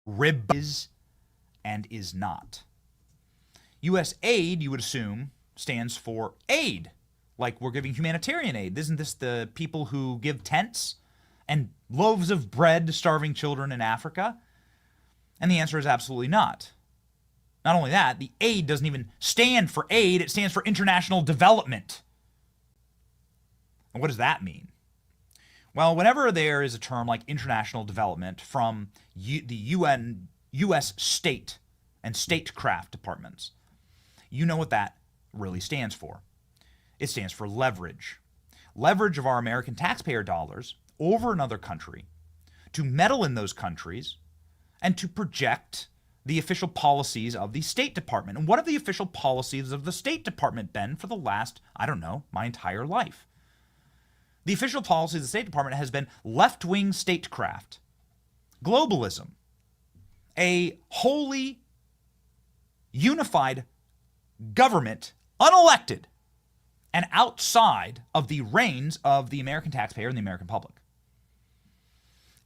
rib is and is not. U.S. aid, you would assume, stands for aid, like we're giving humanitarian aid. Isn't this the people who give tents and loaves of bread to starving children in Africa? And the answer is absolutely not. Not only that, the aid doesn't even stand for aid, it stands for international development. And what does that mean? Well, whenever there is a term like international development from the UN, U.S. state and statecraft departments, you know what that really stands for. It stands for leverage. Leverage of our American taxpayer dollars over another country to meddle in those countries and to project the official policies of the State Department. And what have the official policies of the State Department been for the last, I don't know, my entire life? The official policy of the State Department has been left-wing statecraft, globalism, a wholly unified government, unelected, and outside of the reins of the American taxpayer and the American public.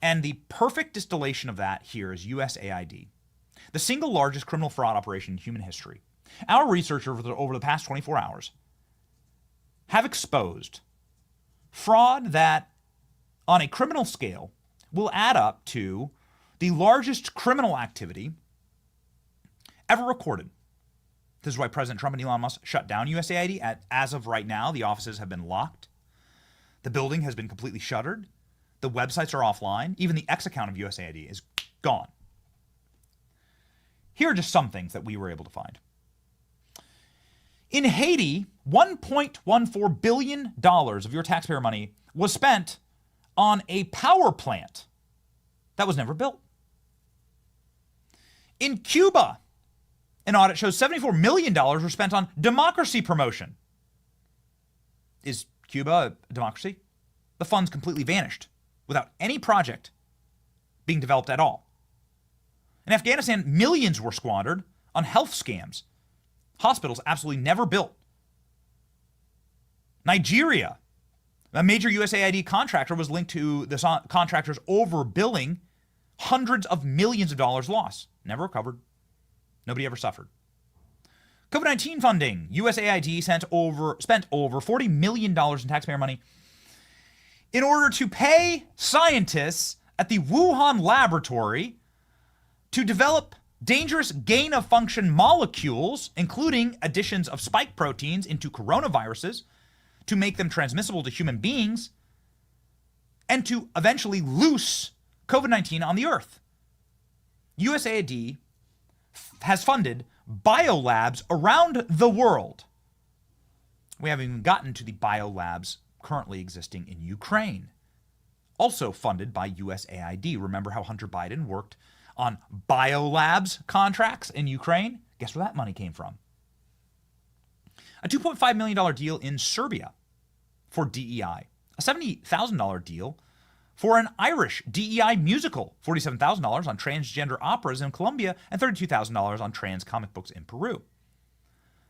And the perfect distillation of that here is USAID, the single largest criminal fraud operation in human history. Our research over the past 24 hours have exposed fraud that, on a criminal scale, will add up to the largest criminal activity ever recorded. This is why President Trump and Elon Musk shut down USAID. As of right now, the offices have been locked. The building has been completely shuttered. The websites are offline. Even the X account of USAID is gone. Here are just some things that we were able to find. In Haiti, $1.14 billion of your taxpayer money was spent on a power plant that was never built. In Cuba, an audit shows $74 million were spent on democracy promotion. Is Cuba a democracy? The funds completely vanished without any project being developed at all. In Afghanistan, millions were squandered on health scams. Hospitals absolutely never built. Nigeria, a major USAID contractor, was linked to the contractors overbilling hundreds of millions of dollars lost. Never recovered. Nobody ever suffered. COVID-19 funding. USAID spent over $40 million in taxpayer money in order to pay scientists at the Wuhan laboratory to develop dangerous gain-of-function molecules, including additions of spike proteins into coronaviruses to make them transmissible to human beings, and to eventually loose COVID-19 on the earth. USAID has funded biolabs around the world. We haven't even gotten to the biolabs currently existing in Ukraine, also funded by USAID. Remember how Hunter Biden worked on biolabs contracts in Ukraine? Guess where that money came from? A $2.5 million deal in Serbia for DEI. A $70,000 deal for an Irish DEI musical. $47,000 on transgender operas in Colombia and $32,000 on trans comic books in Peru.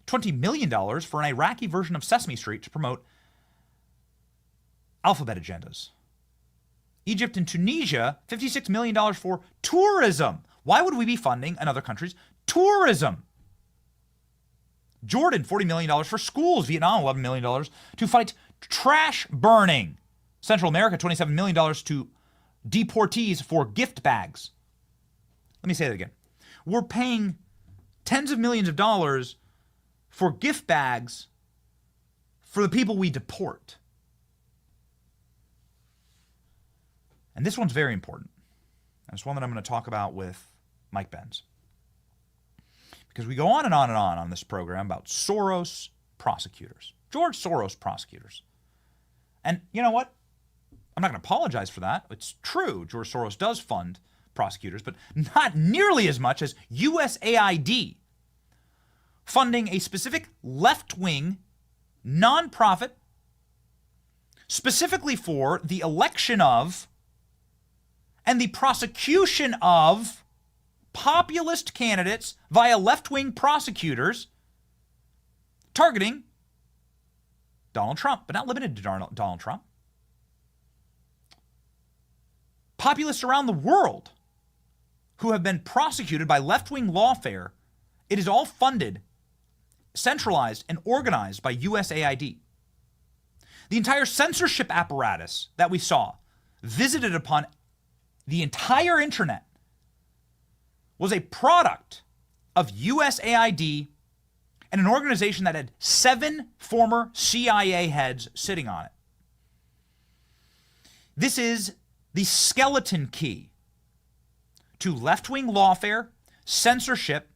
$20 million for an Iraqi version of Sesame Street to promote alphabet agendas. Egypt and Tunisia, $56 million for tourism. Why would we be funding another country's tourism? Jordan, $40 million for schools. Vietnam, $11 million to fight trash burning. Central America, $27 million to deportees for gift bags. Let me say that again. We're paying tens of millions of dollars for gift bags for the people we deport. And this one's very important. And it's one that I'm going to talk about with Mike Benz. Because we go on and on and on this program about Soros prosecutors. George Soros prosecutors. And you know what? I'm not going to apologize for that. It's true. George Soros does fund prosecutors, but not nearly as much as USAID funding a specific left-wing nonprofit specifically for the election of and the prosecution of populist candidates via left-wing prosecutors targeting Donald Trump, but not limited to Donald Trump. Populists around the world who have been prosecuted by left-wing lawfare. It is all funded, centralized, and organized by USAID. The entire censorship apparatus that we saw visited upon the entire internet was a product of USAID and an organization that had 7 former CIA heads sitting on it. This is the skeleton key to left-wing lawfare, censorship,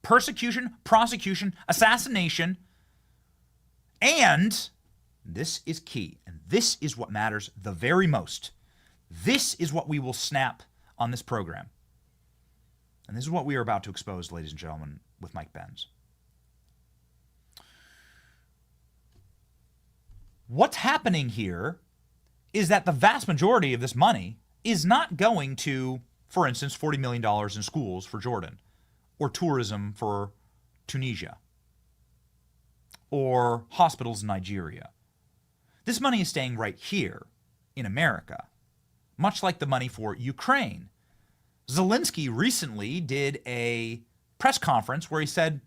persecution, prosecution, assassination, and this is key, and this is what matters the very most. This is what we will snap on this program. And this is what we are about to expose, ladies and gentlemen, with Mike Benz. What's happening here is that the vast majority of this money is not going to, for instance, $40 million in schools for Jordan, or tourism for Tunisia, or hospitals in Nigeria. This money is staying right here in America, much like the money for Ukraine. Zelensky recently did a press conference where he said,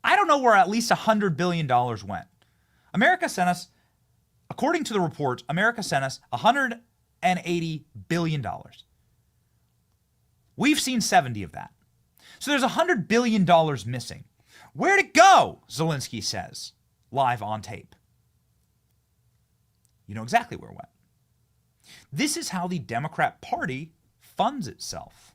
I don't know where at least $100 billion went. America sent us, according to the reports, America sent us $180 billion. We've seen 70 of that. So there's $100 billion missing. Where'd it go? Zelensky says, live on tape. You know exactly where it went. This is how the Democrat Party funds itself.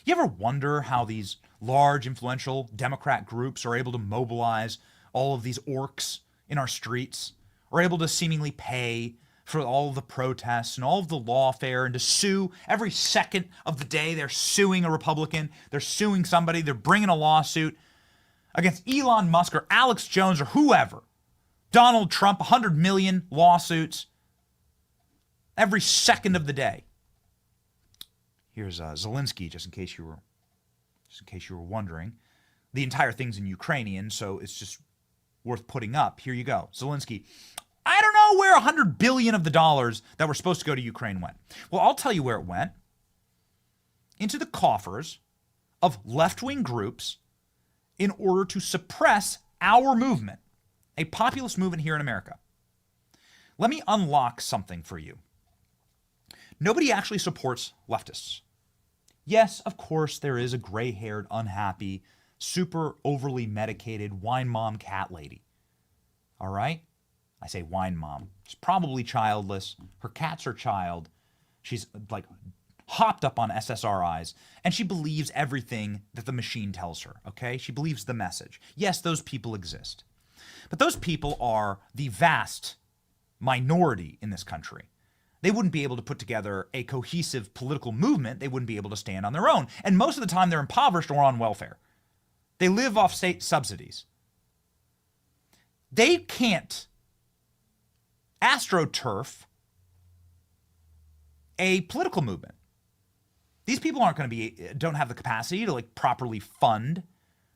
You ever wonder how these large, influential Democrat groups are able to mobilize all of these orcs in our streets, are able to seemingly pay for all of the protests and all of the lawfare, and to sue every second of the day? They're suing a Republican, they're suing somebody, they're bringing a lawsuit against Elon Musk or Alex Jones or whoever. Donald Trump, 100 million lawsuits every second of the day. Here's Zelensky, just in case you were wondering. The entire thing's in Ukrainian, so it's just worth putting up. Here you go. Zelensky, I don't know where 100 billion of the dollars that were supposed to go to Ukraine went. Well, I'll tell you where it went. Into the coffers of left-wing groups in order to suppress our movement, a populist movement here in America. Let me unlock something for you. Nobody actually supports leftists. Yes, of course, there is a gray-haired, unhappy, super overly medicated wine mom cat lady. All right? I say wine mom. She's probably childless. Her cat's her child. She's like hopped up on SSRIs, and she believes everything that the machine tells her, okay? She believes the message. Yes, those people exist. But those people are the vast minority in this country. They wouldn't be able to put together a cohesive political movement. They wouldn't be able to stand on their own. And most of the time, they're impoverished or on welfare. They live off state subsidies. They can't astroturf a political movement. These people don't have the capacity to properly fund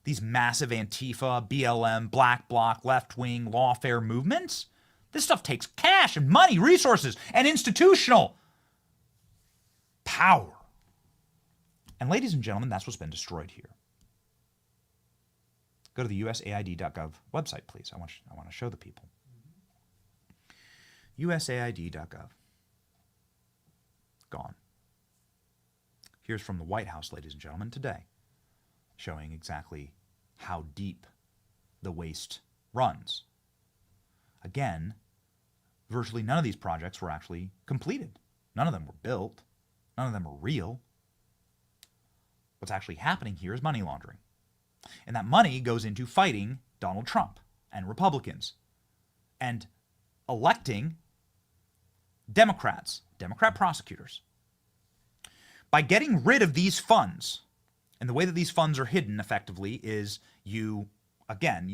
these massive Antifa, BLM, Black Bloc, left-wing, lawfare movements. This stuff takes cash and money, resources, and institutional power. And ladies and gentlemen, that's what's been destroyed here. Go to the USAID.gov website, please. I want to show the people. USAID.gov. Gone. Here's from the White House, ladies and gentlemen, today, showing exactly how deep the waste runs. Again, virtually none of these projects were actually completed. None of them were built. None of them are real. What's actually happening here is money laundering. And that money goes into fighting Donald Trump and Republicans and electing Democrat prosecutors. By getting rid of these funds, and the way that these funds are hidden effectively is you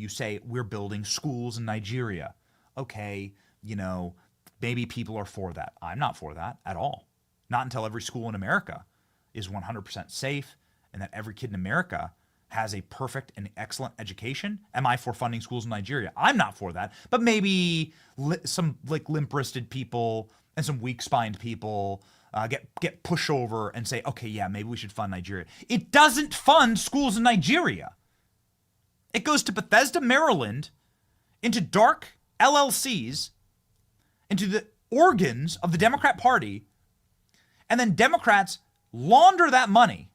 say, we're building schools in Nigeria. Okay, maybe people are for that. I'm not for that at all. Not until every school in America is 100% safe and that every kid in America has a perfect and excellent education. Am I for funding schools in Nigeria? I'm not for that. But maybe some limp-wristed people and some weak-spined people get pushover and say, okay, yeah, maybe we should fund Nigeria. It doesn't fund schools in Nigeria. It goes to Bethesda, Maryland, into dark LLCs, into the organs of the Democrat Party, and then Democrats launder that money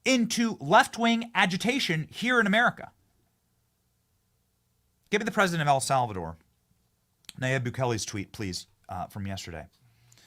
into left-wing agitation here in America. Give me the president of El Salvador, Nayib Bukele's tweet, please, from yesterday.